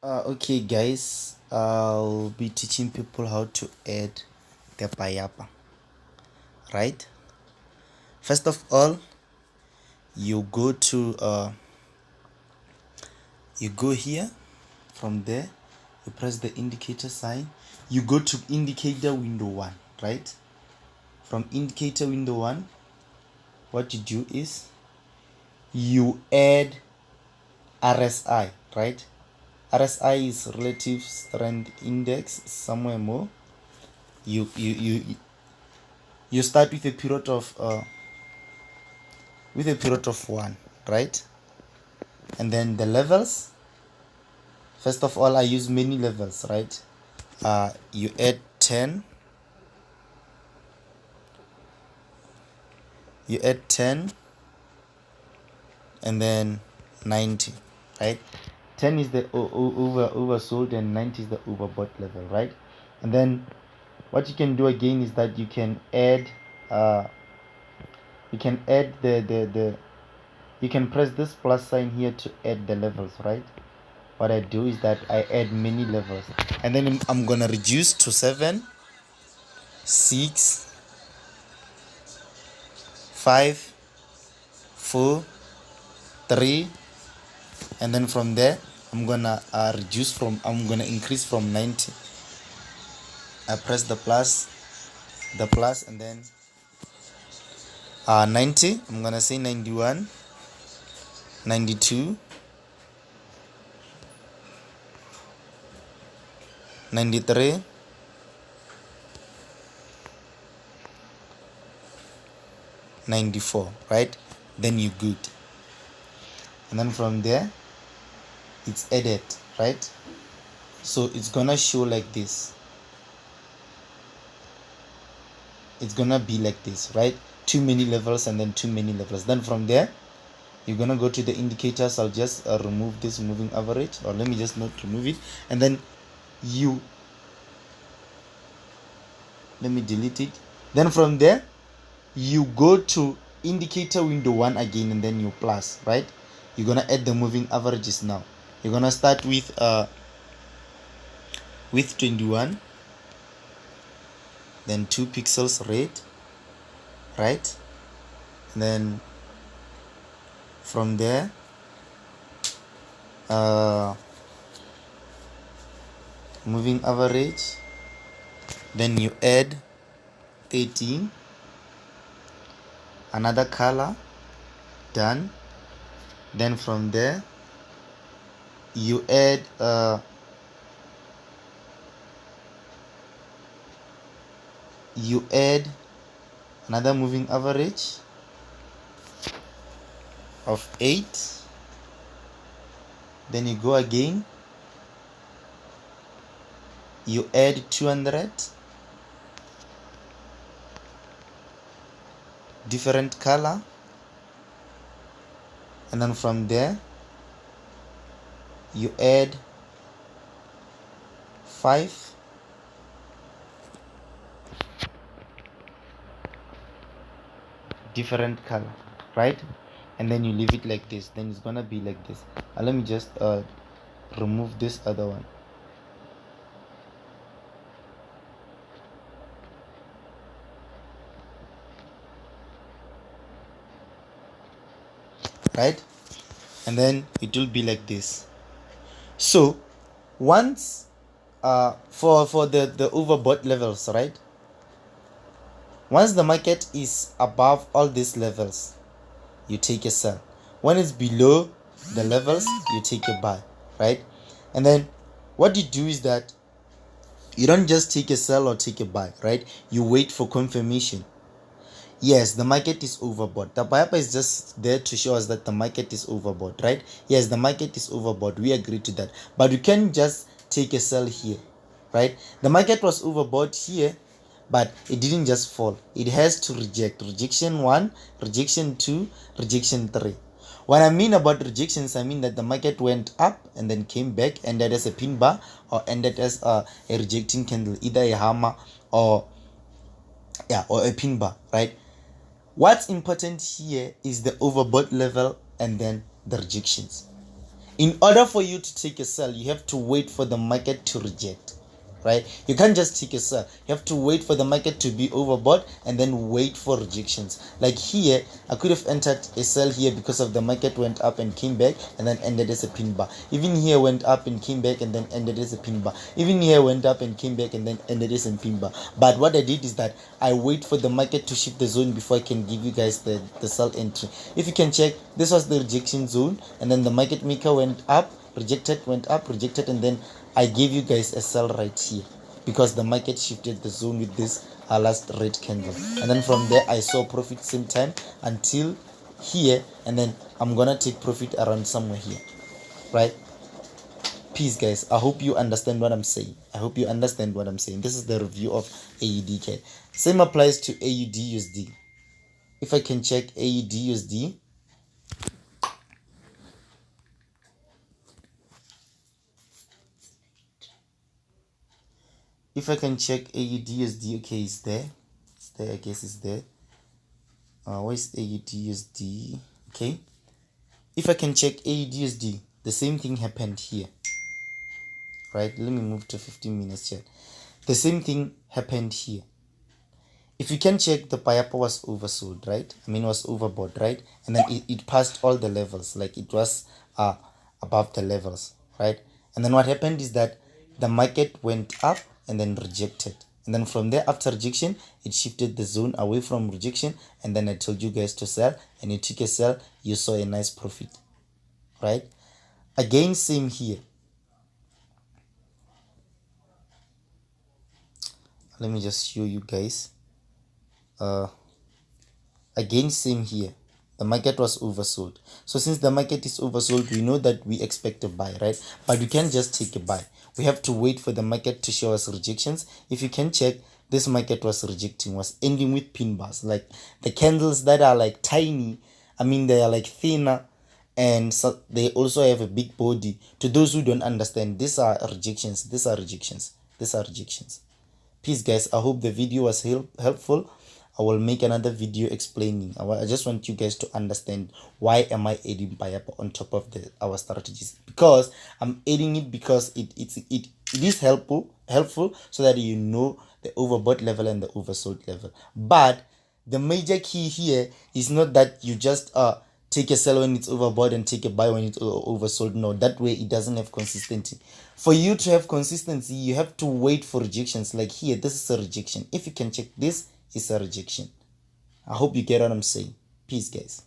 Okay, guys, I'll be teaching people how to add the Paypa, right? First of all, you go to you go here. From there, you press the indicator sign. You go to indicator window 1, right? From indicator window 1, what you do is you add RSI, right? RSI is relative strength index, somewhere more. You start with a period of 1, right? And then the levels, first of all, I use many levels, right? You add 10, you add 10 and then 90, right? 10 is the oversold and 90 is the overbought level, right? And then what you can do again is that you can add the you can press this plus sign here to add the levels, right? What I do is that I add many levels, and then I'm gonna reduce to 7, 6, 5, 4, 3, and then from there I'm gonna I'm gonna increase from 90. I press the plus, and then 90. I'm gonna say 91, 92, 93, 94, right? Then you good, and then from there it's added, right? So it's gonna show like this. It's gonna be like this, right? Too many levels and then too many levels. Then from there you're gonna go to the indicators. I'll just remove this moving average, or let me just not remove it, and then let me delete it. Then from there you go to indicator window 1 again, and then you plus, right? You're gonna add the moving averages. Now you're gonna start with 21, then 2 pixels red, right? And then from there moving average, then you add 13, another color, done. Then from there you add another moving average of 8. Then you go again, you add 200, different color, and then from there you add 5, different color, right? And then you leave it like this. Then it's gonna be like this. Let me just remove this other one, right? And then it will be like this. So once for the overbought levels, right? Once the market is above all these levels, you take a sell. When it's below the levels, you take a buy, right? And then what you do is that you don't just take a sell or take a buy, right? You wait for confirmation. Yes, the market is overbought. The Paypa is just there to show us that the market is overbought, right? Yes, the market is overbought. We agree to that. But you can't just take a sell here, right? The market was overbought here, but it didn't just fall. It has to reject. Rejection 1, rejection 2, rejection 3. What I mean about rejections, I mean that the market went up and then came back, ended as a pin bar, or ended as a rejecting candle, either a hammer or a pin bar, right? What's important here is the overbought level and then the rejections. In order for you to take a sell, you have to wait for the market to reject, right? You can't just take a sell. You have to wait for the market to be overbought and then wait for rejections. Like here, I could have entered a sell here because of the market went up and came back and then ended as a pin bar. Even here went up and came back and then ended as a pin bar. Even here went up and came back and then ended as a pin bar. But what I did is that I wait for the market to shift the zone before I can give you guys the sell entry. If you can check, this was the rejection zone and then the market maker went up, rejected, went up, rejected, and then I gave you guys a sell right here because the market shifted the zone with this last red candle, and then from there I saw profit same time until here, and then I'm gonna take profit around somewhere here, right? Peace, guys. I hope you understand what I'm saying. This is the review of AUDK. Same applies to AUDUSD. If I can check AUDUSD, okay, it's there. I guess it's there. Where's AUDUSD? Okay. If I can check AUDUSD, the same thing happened here. Right? Let me move to 15 minutes here. The same thing happened here. If you can check, the Paypa was oversold, right? Was overbought, right? And then it passed all the levels, like it was above the levels, right? And then what happened is that the market went up and then rejected. And then from there, after rejection, it shifted the zone away from rejection. And then I told you guys to sell, and you took a sell, you saw a nice profit, right? Again, same here. Let me just show you guys. Again, same here. The market was oversold. So since the market is oversold, we know that we expect a buy, right? But we can't just take a buy. We have to wait for the market to show us rejections. If you can check, this market was rejecting, was ending with pin bars. Like the candles that are like tiny, they are like thinner, and so they also have a big body. To those who don't understand, these are rejections. Peace, guys. I hope the video was helpful. I will make another video explaining. I just want you guys to understand why am I adding Paypa on top of our strategies, because I'm adding it because it is helpful so that you know the overbought level and the oversold level. But the major key here is not that you just take a sell when it's overbought and take a buy when it's oversold. No, that way it doesn't have consistency. For you to have consistency, you have to wait for rejections. Like here, this is a rejection. If you can check, this is a rejection. I hope you get what I'm saying. Peace, guys.